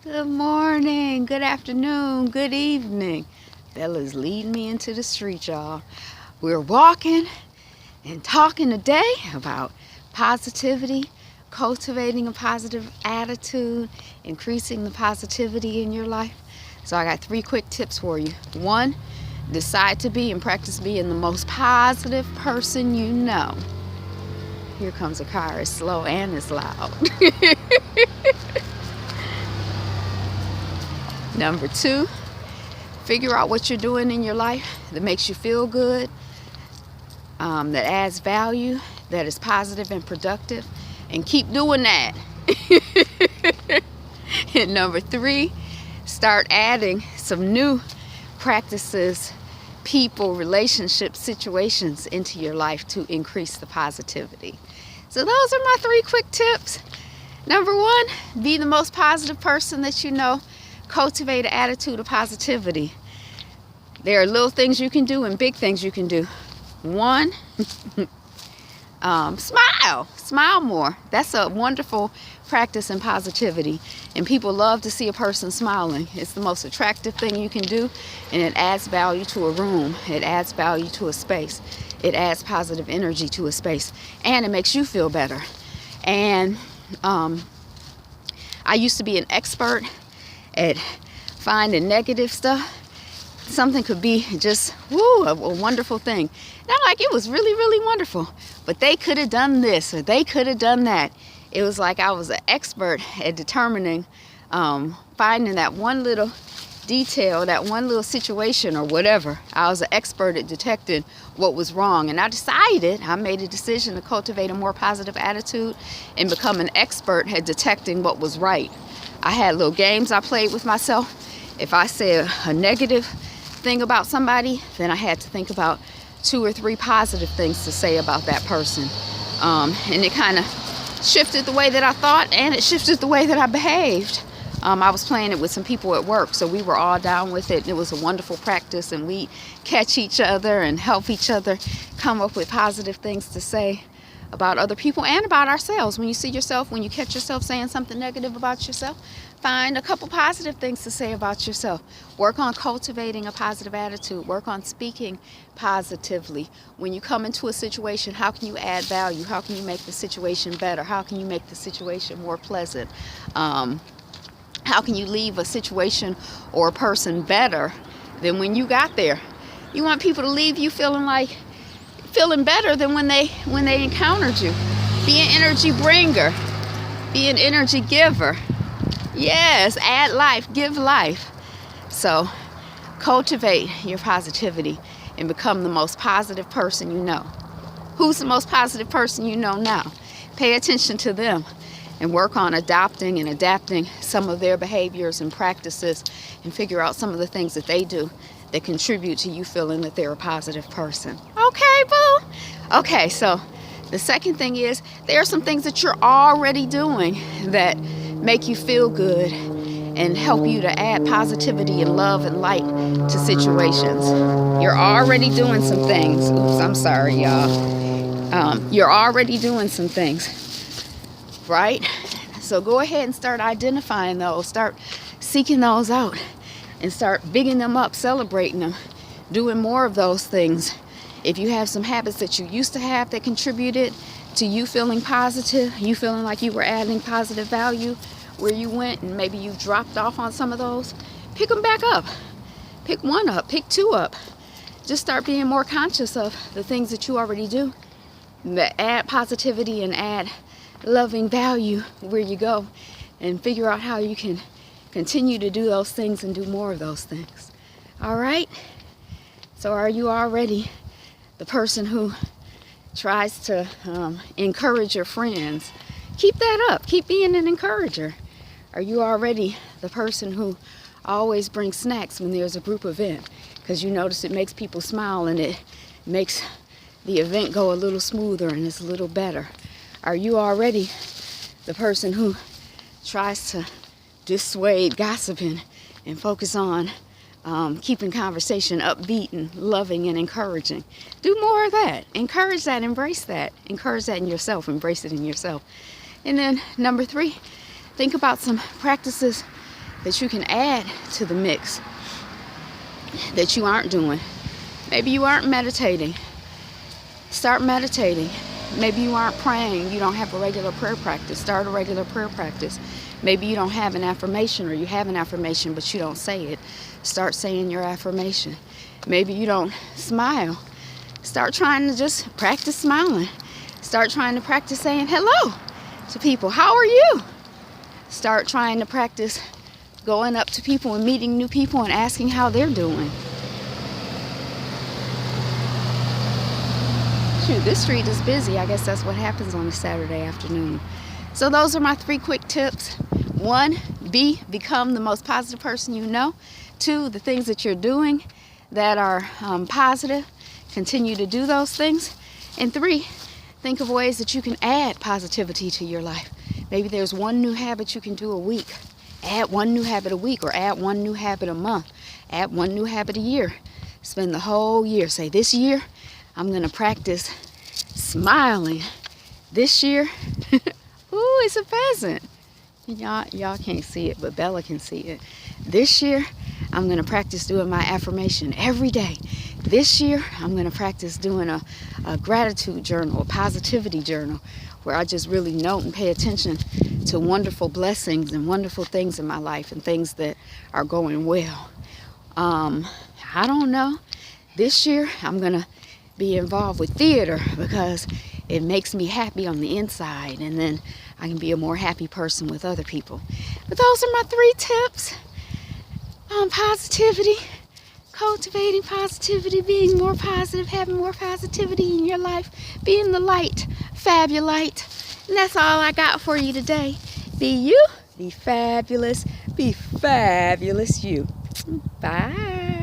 Good morning, good afternoon, good evening. Bella's leading me into the street, y'all. We're walking and talking today about positivity, cultivating a positive attitude, increasing the positivity in your life. So I got 3 quick tips for you. 1, decide to be and practice being the most positive person you know. Here comes a car. It's slow and it's loud. Number 2, figure out what you're doing in your life that makes you feel good, that adds value, that is positive and productive, and keep doing that. And number 3, start adding some new practices, people, relationships, situations into your life to increase the positivity. So those are my 3 quick tips. Number 1, be the most positive person that you know. Cultivate an attitude of positivity. There are little things you can do and big things you can do. 1, smile more. That's a wonderful practice in positivity, and people love to see a person smiling. It's the most attractive thing you can do, and it adds value to a room. It adds value to a space. It adds positive energy to a space, and it makes you feel better. And I used to be an expert at finding negative stuff. Something could be just a wonderful thing, and I'm like, it was really wonderful, but they could have done this or they could have done that. It was like I was an expert at determining, finding that one little detail, that one little situation or whatever. I was an expert at detecting what was wrong, and I made a decision to cultivate a more positive attitude and become an expert at detecting what was right. I had little games I played with myself. If I said a negative thing about somebody, then I had to think about 2 or 3 positive things to say about that person. And it kind of shifted the way that I thought, and it shifted the way that I behaved. I was playing it with some people at work, so we were all down with it. It was a wonderful practice, and we catch each other and help each other come up with positive things to say about other people and about ourselves. When you catch yourself saying something negative about yourself, find a couple positive things to say about yourself. Work on cultivating a positive attitude. Work on speaking positively. When you come into a situation, how can you add value? How can you make the situation better? How can you make the situation more pleasant? How can you leave a situation or a person better than when you got there? You want people to leave you feeling better than when they encountered you. Be an energy bringer. Be an energy giver. Yes, add life, give life. So cultivate your positivity and become the most positive person you know. Who's the most positive person you know now? Pay attention to them and work on adopting and adapting some of their behaviors and practices, and figure out some of the things that they do that contribute to you feeling that they're a positive person. Okay, boo? Okay, so the second thing is, there are some things that you're already doing that make you feel good and help you to add positivity and love and light to situations. You're already doing some things. Oops, I'm sorry, y'all. You're already doing some things, right? So go ahead and start identifying those. Start seeking those out and start bigging them up, celebrating them, doing more of those things. If you have some habits that you used to have that contributed to you feeling positive, you feeling like you were adding positive value where you went, and maybe you dropped off on some of those, pick them back up. Pick 1 up, pick 2 up. Just start being more conscious of the things that you already do that add positivity and add loving value where you go, and figure out how you can continue to do those things and do more of those things. All right? So are you already the person who tries to encourage your friends? Keep that up. Keep being an encourager. Are you already the person who always brings snacks when there's a group event, because you notice it makes people smile and it makes the event go a little smoother and it's a little better? Are you already the person who tries to dissuade gossiping and focus on keeping conversation upbeat and loving and encouraging? Do more of that. Encourage that. Embrace that. Encourage that in yourself. Embrace it in yourself. And then number 3, think about some practices that you can add to the mix that you aren't doing. Maybe you aren't meditating. Start meditating. Maybe you aren't praying. You don't have a regular prayer practice. Start a regular prayer practice. Maybe you don't have an affirmation, or you have an affirmation but you don't say it. Start saying your affirmation. Maybe you don't smile. Start trying to just practice smiling. Start trying to practice saying hello to people. How are you? Start trying to practice going up to people and meeting new people and asking how they're doing. Shoot, this street is busy. I guess that's what happens on a Saturday afternoon. So those are my 3 quick tips. 1, become the most positive person you know. 2, the things that you're doing that are positive, continue to do those things. And 3, think of ways that you can add positivity to your life. Maybe there's 1 new habit you can do a week. Add 1 new habit a week, or add 1 new habit a month. Add 1 new habit a year. Spend the whole year. Say, this year, I'm going to practice smiling. This year, ooh, it's a pheasant. Y'all can't see it, but Bella can see it. This year, I'm going to practice doing my affirmation every day. This year, I'm going to practice doing a gratitude journal, a positivity journal, where I just really note and pay attention to wonderful blessings and wonderful things in my life and things that are going well. I don't know. This year, I'm going to be involved with theater because it makes me happy on the inside, and then I can be a more happy person with other people. But those are my 3 tips on positivity, cultivating positivity, being more positive, having more positivity in your life, being the light, fabulite. And that's all I got for you today. Be you, be fabulous you. Bye.